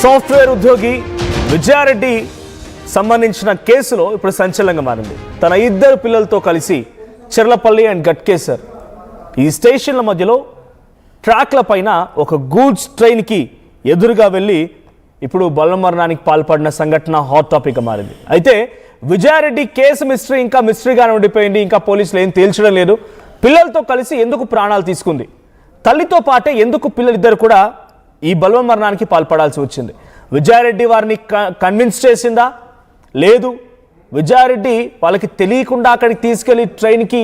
Software ఉద్యోగి విజయారెడ్డి సంబంధించిన కేసులో ఇప్పుడు సంచలనంగా మారింది. తన ఇద్దరు పిల్లలతో కలిసి చెర్లపల్లి అండ్ గట్కేసర్ ఈ స్టేషన్ల మధ్యలో ట్రాక్ల పైన ఒక గూడ్స్ ట్రైన్కి ఎదురుగా వెళ్ళి ఇప్పుడు బలమరణానికి పాల్పడిన సంఘటన హాట్ టాపిక్గా మారింది. అయితే విజయారెడ్డి కేసు మిస్టరీ ఇంకా మిస్టరీగానే ఉండిపోయింది. ఇంకా పోలీసులు ఏం తేల్చడం లేదు. పిల్లలతో కలిసి ఎందుకు ప్రాణాలు తీసుకుంది, తల్లితో పాటే ఎందుకు పిల్లలిద్దరు కూడా ఈ బలవన్మరణానికి పాల్పడాల్సి వచ్చింది? విజయారెడ్డి వారిని కన్విన్స్ చేసిందా? లేదు. విజయారెడ్డి వాళ్ళకి తెలియకుండా అక్కడికి తీసుకెళ్లి ట్రైన్కి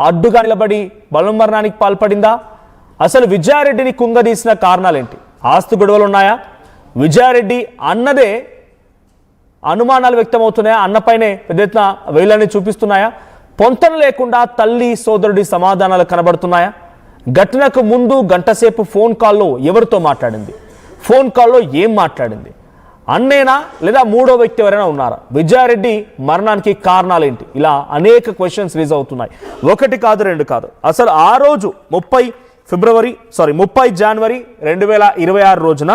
అడ్డుగా నిలబడి బలవన్మరణానికి పాల్పడిందా? అసలు విజయారెడ్డిని కుంగదీసిన కారణాలేంటి? ఆస్తి గొడవలు ఉన్నాయా? విజయారెడ్డి అన్నదే అనుమానాలు వ్యక్తమవుతున్నాయా? అన్నపైనే పెద్ద ఎత్తున వేళ్ళని చూపిస్తున్నాయా? పొంతన లేకుండా తల్లి సోదరుడి సమాధానాలు కనబడుతున్నాయా? ఘటనకు ముందు గంటసేపు ఫోన్ కాల్లో ఎవరితో మాట్లాడింది? ఫోన్ కాల్లో ఏం మాట్లాడింది? అన్నేనా లేదా మూడో వ్యక్తి ఎవరైనా ఉన్నారా? విజయారెడ్డి మరణానికి కారణాలేంటి? ఇలా అనేక క్వశ్చన్స్ రేజ్ అవుతున్నాయి. ఒకటి కాదు, రెండు కాదు. అసలు ఆ రోజు 30 జనవరి 2026 రోజున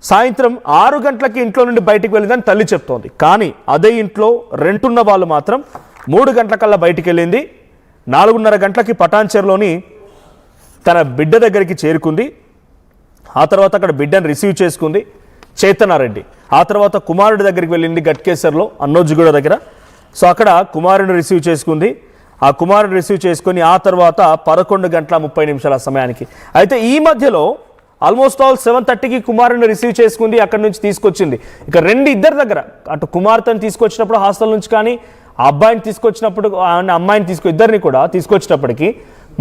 సాయంత్రం 6 గంటలకి ఇంట్లో నుండి బయటికి వెళ్ళిందని తల్లి చెప్తోంది. కానీ అదే ఇంట్లో రెంటున్న వాళ్ళు మాత్రం 3 గంటలకల్లా బయటికి వెళ్ళింది. 4:30 గంటలకి పటాన్చెరులోని తన బిడ్డ దగ్గరికి చేరుకుంది. ఆ తర్వాత అక్కడ బిడ్డను రిసీవ్ చేసుకుంది చైతన్యారెడ్డి. ఆ తర్వాత కుమారుడి దగ్గరికి వెళ్ళింది గట్కేసర్లో అన్నోజిగూడ దగ్గర. సో అక్కడ కుమారుడిని రిసీవ్ చేసుకుంది. ఆ కుమారుడిని రిసీవ్ చేసుకుని ఆ తర్వాత 11:30 సమయానికి, అయితే ఈ మధ్యలో ఆల్మోస్ట్ ఆల్ 7:30కి కుమారుడిని రిసీవ్ చేసుకుంది, అక్కడి నుంచి తీసుకొచ్చింది. ఇక ఇద్దరి దగ్గర, అటు కుమార్తెను తీసుకొచ్చినప్పుడు హాస్టల్ నుంచి, కానీ ఆ అబ్బాయిని తీసుకొచ్చినప్పుడు అమ్మాయిని ఇద్దరిని కూడా తీసుకొచ్చినప్పటికీ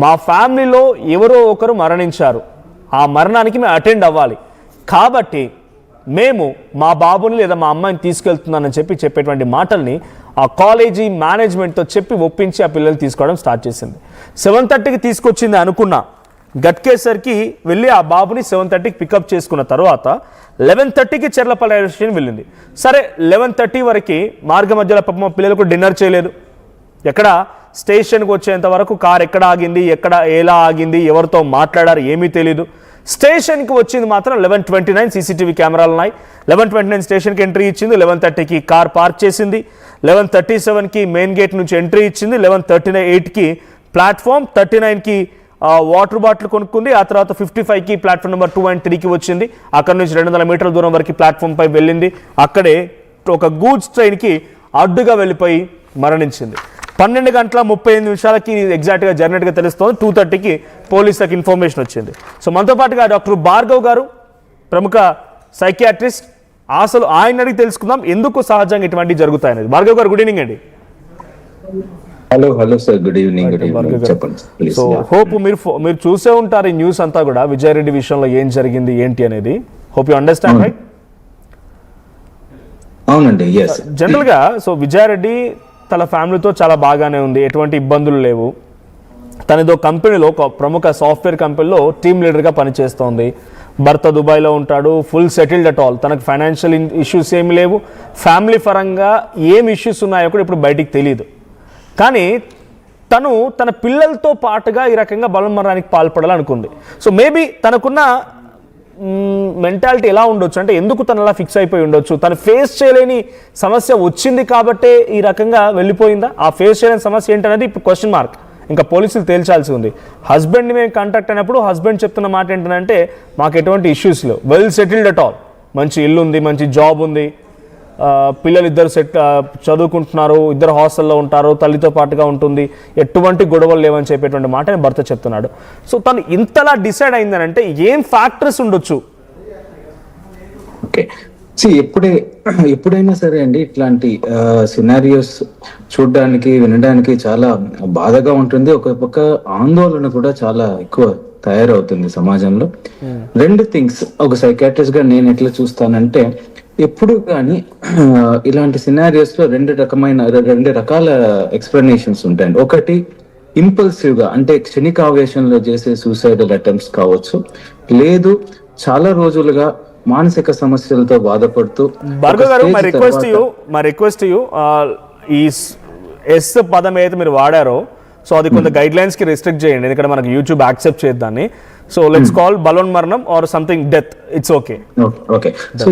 మా ఫ్యామిలీలో ఎవరో ఒకరు మరణించారు, ఆ మరణానికి మేము అటెండ్ అవ్వాలి, కాబట్టి మేము మా బాబుని లేదా మా అమ్మాయిని తీసుకెళ్తున్నానని చెప్పేటువంటి మాటల్ని ఆ కాలేజీ మేనేజ్మెంట్తో చెప్పి ఒప్పించి ఆ పిల్లల్ని తీసుకోవడం స్టార్ట్ చేసింది. 7:30కి తీసుకొచ్చింది అనుకున్న గట్కేసర్కి వెళ్ళి ఆ బాబుని 7:30కి పికప్ చేసుకున్న తర్వాత 11:30కి చెర్లపల్లి రైల్వే స్టేషన్ వెళ్ళింది. సరే, 11:30 వరకు మార్గ మధ్యలో పాపం పిల్లలకు డిన్నర్ చేయలేదు. ఎక్కడ స్టేషన్కి వచ్చేంత వరకు కార్ ఎక్కడ ఆగింది, ఎలా ఆగింది, ఎవరితో మాట్లాడారు ఏమీ తెలీదు. స్టేషన్కి వచ్చింది మాత్రం 11:29. సీసీటీవీ కెమెరాలు ఉన్నాయి. 11:29 స్టేషన్కి ఎంట్రీ ఇచ్చింది. 11:30కి కార్ పార్క్ చేసింది. 11:37కి మెయిన్ గేట్ నుంచి ఎంట్రీ ఇచ్చింది. 11:38కి ప్లాట్ఫామ్, 39కి వాటర్ బాటిల్ కొనుక్కుంది. ఆ తర్వాత 55కి ప్లాట్ఫామ్ నెంబర్ 2 and 3కి వచ్చింది. అక్కడ నుంచి 200 మీటర్ల దూరం వరకు ప్లాట్ఫామ్పై వెళ్ళింది. అక్కడే ఒక గూడ్స్ ట్రైన్కి అడ్డుగా వెళ్ళిపోయి మరణించింది. 12:38 ఎగ్జాక్ట్గా జరిగినట్టుగా తెలుస్తోంది. 2:30కి పోలీసులకు ఇన్ఫర్మేషన్ వచ్చింది. సో మనతో పాటుగా డాక్టర్ భార్గవ్ గారు, ప్రముఖ సైకియాట్రిస్ట్, అసలు ఆయన అడిగి తెలుసుకుందాం ఎందుకు సహజంగా ఇటువంటివి జరుగుతాయనేది. భార్గవ్ గారు, గుడ్ ఈవినింగ్ అండి. Hello sir, good evening. చెప్పండి. సో హోప్ మీరు చూసే ఉంటారు ఈ న్యూస్ అంతా కూడా, విజయారెడ్డి విషయంలో ఏం జరిగింది ఏంటి అనేది. Hope you understand, right? అవునండి. జనరల్గా సో విజయారెడ్డి తన ఫ్యామిలీతో చాలా బాగానే ఉంది, ఎటువంటి ఇబ్బందులు లేవు. తనదో కంపెనీలో, ఒక ప్రముఖ సాఫ్ట్వేర్ కంపెనీలో టీమ్ లీడర్గా పనిచేస్తోంది. భర్త దుబాయ్లో ఉంటాడు, ఫుల్ సెటిల్డ్ అట్ ఆల్. తనకు ఫైనాన్షియల్ ఇష్యూస్ ఏమి లేవు. ఫ్యామిలీ పరంగా ఏం ఇష్యూస్ ఉన్నాయో కూడా ఇప్పుడు బయటికి తెలియదు. కానీ తను తన పిల్లలతో పాటుగా ఈ రకంగా బలవన్మరణానికి పాల్పడాలనుకుంది. సో మేబీ తనకున్న మెంటాలిటీ ఎలా ఉండొచ్చు అంటే, ఎందుకు తను అలా ఫిక్స్ అయిపోయి ఉండొచ్చు? తను ఫేస్ చేయలేని సమస్య వచ్చింది కాబట్టే ఈ రకంగా వెళ్ళిపోయిందా? ఆ ఫేస్ చేయలేని సమస్య ఏంటనేది ఇప్పుడు క్వశ్చన్ మార్క్. ఇంకా పోలీసులు తేల్చాల్సి ఉంది. హస్బెండ్ని మేము కాంటాక్ట్ అయినప్పుడు హస్బెండ్ చెప్తున్న మాట ఏంటంటే, మాకు ఎటువంటి ఇష్యూస్ లేవు, వెల్ సెటిల్డ్ అట్ ఆల్, మంచి ఇల్లు ఉంది, మంచి జాబ్ ఉంది, పిల్లలు ఇద్దరు చదువుకుంటున్నారు, ఇద్దరు హాస్టల్లో ఉంటారు, తల్లితో పాటుగా ఉంటుంది, ఎటువంటి గొడవలు లేవని చెప్పేటువంటి మాట భర్త చెప్తున్నాడు. సో తను ఇంతలా డిసైడ్ అయిందని అంటే ఏం ఫ్యాక్టర్స్ ఉండొచ్చు? ఓకే, ఎప్పుడైనా సరే అండి, ఇట్లాంటి సినారియోస్ చూడడానికి, వినడానికి చాలా బాధగా ఉంటుంది. ఒక పక్క ఆందోళన కూడా చాలా ఎక్కువ తయారవుతుంది సమాజంలో. రెండు థింగ్స్ ఒక సైకాట్రిస్ట్ గా నేను ఎట్లా చూస్తానంటే, ఎప్పుడు కానీ ఇలాంటి సినారియోస్ లో రెండు రకాల ఎక్స్ప్లెనేషన్స్ ఉంటాయండి. ఒకటి ఇంపల్సివ్ గా, అంటే క్షణికావేశంలో చేసే సూసైడల్ అటెంప్ట్స్ కావచ్చు, లేదు చాలా రోజులుగా మానసిక సమస్యలతో బాధపడుతూ. భార్గవ్ గారు, మై రిక్వెస్ట్ యూ, ఈ ఎస్ పదం ఏదైతే మీరు వాడారో, సో అది కొంత గైడ్ లైన్స్ కి రెస్ట్రిక్ట్ చేయండి, ఎందుకంటే మనకు యూట్యూబ్ యాక్సెప్ట్ చేయదు దాన్ని. సో లెట్స్ కాల్ బలవన్ మరణం or something death, it's okay. Okay, so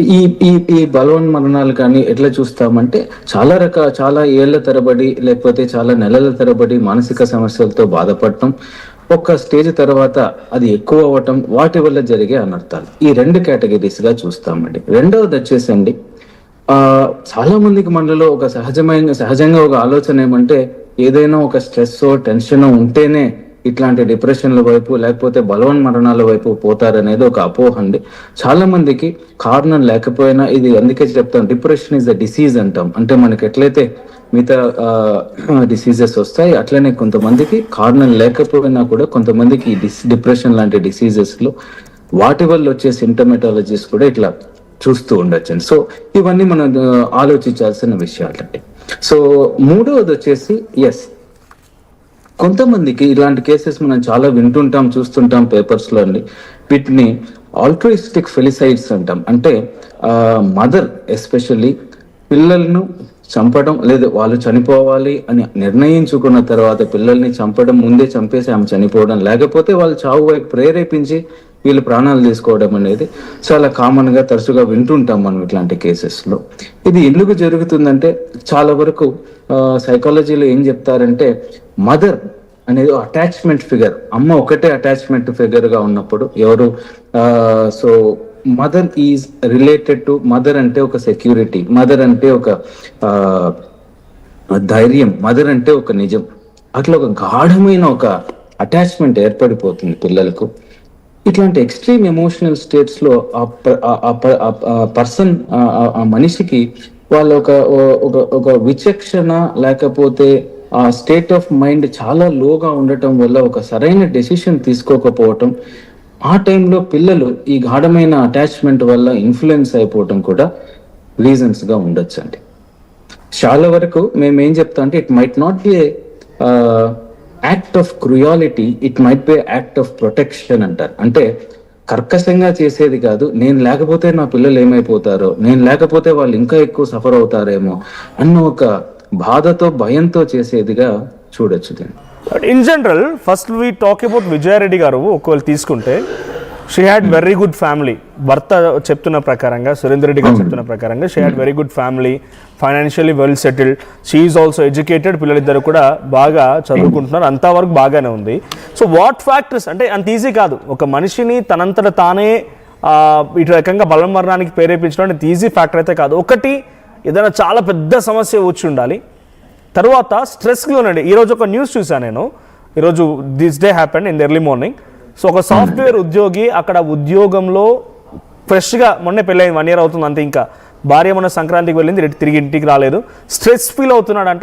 ఈ బలవన్ మరణాలు కానీ ఎట్లా చూస్తామంటే చాలా ఏళ్ల తరబడి లేకపోతే చాలా నెలల తరబడి మానసిక సమస్యలతో బాధపడటం, ఒక స్టేజ్ తర్వాత అది ఎక్కువ అవ్వటం, వాటి వల్ల జరిగే అనర్థాలు, ఈ 2 కేటగిరీస్ గా చూస్తామండి. రెండవది వచ్చేసండి, చాలా మందికి మనలో ఒక సహజంగా ఒక ఆలోచన ఏమంటే, ఏదైనా ఒక స్ట్రెస్ టెన్షన్ ఉంటేనే ఇట్లాంటి డిప్రెషన్ల వైపు లేకపోతే బలవన్ మరణాల వైపు పోతారనేది ఒక అపోహ అండి. చాలా మందికి కారణం లేకపోయినా, ఇది అందుకే చెప్తాం డిప్రెషన్ ఇస్ ద డిసీజ్ అంటాం. అంటే మనకి ఎట్లయితే మిగతా డిసీజెస్ వస్తాయి, అట్లనే కొంతమందికి కారణం లేకపోయినా కూడా కొంతమందికి డిప్రెషన్ లాంటి డిసీజెస్ లో వాటి వల్ల వచ్చే సింటమెటాలజీస్ కూడా ఇట్లా చూస్తూ ఉండొచ్చు. సో ఇవన్నీ మనం ఆలోచించాల్సిన విషయాలండి. సో మూడవది వచ్చేసి, ఎస్, కొంతమందికి ఇలాంటి కేసెస్ మనం చాలా వింటుంటాం, చూస్తుంటాం పేపర్స్ లో అండి. వీటిని ఆల్ట్రిస్టిక్ ఫెలిసైడ్స్ అంటాం. అంటే మదర్ ఎస్పెషల్లీ పిల్లలను చంపడం, లేదా వాళ్ళు చనిపోవాలి అని నిర్ణయించుకున్న తర్వాత పిల్లల్ని చంపడం, ముందే చంపేసి ఆమె చనిపోవడం, లేకపోతే వాళ్ళు చావు వైపు ప్రేరేపించి వీళ్ళు ప్రాణాలు తీసుకోవడం అనేది చాలా కామన్ గా తరచుగా వింటుంటాం మనం ఇట్లాంటి కేసెస్ లో. ఇది ఎందుకు జరుగుతుందంటే, చాలా వరకు సైకాలజీలో ఏం చెప్తారంటే, మదర్ అనేది అటాచ్మెంట్ ఫిగర్, అమ్మ ఒకటే అటాచ్మెంట్ ఫిగర్ గా ఉన్నప్పుడు ఎవరు so mother is related to, mother అంటే ఒక సెక్యూరిటీ, మదర్ అంటే ఒక ధైర్యం, మదర్ అంటే ఒక నిజం, అట్లా ఒక గాఢమైన ఒక అటాచ్మెంట్ ఏర్పడిపోతుంది పిల్లలకు. ఇట్లాంటి ఎక్స్ట్రీమ్ ఎమోషనల్ స్టేట్స్ లో పర్సన్, ఆ మనిషికి వాళ్ళ ఒక విచక్షణ లేకపోతే ఆ స్టేట్ ఆఫ్ మైండ్ చాలా లోగా ఉండటం వల్ల ఒక సరైన డెసిషన్ తీసుకోకపోవటం, ఆ టైంలో పిల్లలు ఈ గాఢమైన అటాచ్మెంట్ వల్ల ఇన్ఫ్లుయెన్స్ అయిపోవటం కూడా రీజన్స్ గా ఉండొచ్చు అండి. చాలా వరకు మేము ఏం చెప్తాం అంటే, it might not be act of cruelty, it might be act of protection అంటారు. అంటే కర్కశంగా చేసేది కాదు, నేను లేకపోతే నా పిల్లలు ఏమైపోతారో, నేను లేకపోతే వాళ్ళు ఇంకా ఎక్కువ సఫర్ అవుతారేమో అన్న ఒక బాధతో భయంతో చేసేదిగా చూడొచ్చు దీన్ని. In general first we talk about Vijaya Reddy గారు ఒకవేళ తీసుకుంటే, she had very good family. భర్త చెప్తున్న ప్రకారంగా, సురేందర్ రెడ్డి గారు చెప్తున్న ప్రకారంగా she had very good family, financially well settled, she is also educated, పిల్లలిద్దరు కూడా బాగా చదువుకుంటున్నారు, అంతవరకు బాగానే ఉంది. సో వాట్ ఫ్యాక్టర్స్ అంటే అంత ఈజీ కాదు ఒక మనిషిని తనంతట తానే ఇటు రకంగా బలం మరణానికి ప్రేరేపించడం అంటే ఈజీ ఫ్యాక్టర్ అయితే కాదు. ఒకటి ఏదైనా చాలా పెద్ద సమస్య వచ్చి ఉండాలి, తర్వాత స్ట్రెస్లోనండి. ఈరోజు ఒక న్యూస్ చూసాను నేను, ఈరోజు this day happened in the early morning. So ఒక సాఫ్ట్వేర్ ఉద్యోగి అక్కడ ఉద్యోగంలో ఫ్రెష్గా మొన్నే పెళ్ళైంది, 1 year అవుతుంది అంతే, ఇంకా భార్య మొన్న సంక్రాంతికి వెళ్ళింది, తిరిగి ఇంటికి రాలేదు, స్ట్రెస్ ఫీల్ అవుతున్నాడంట.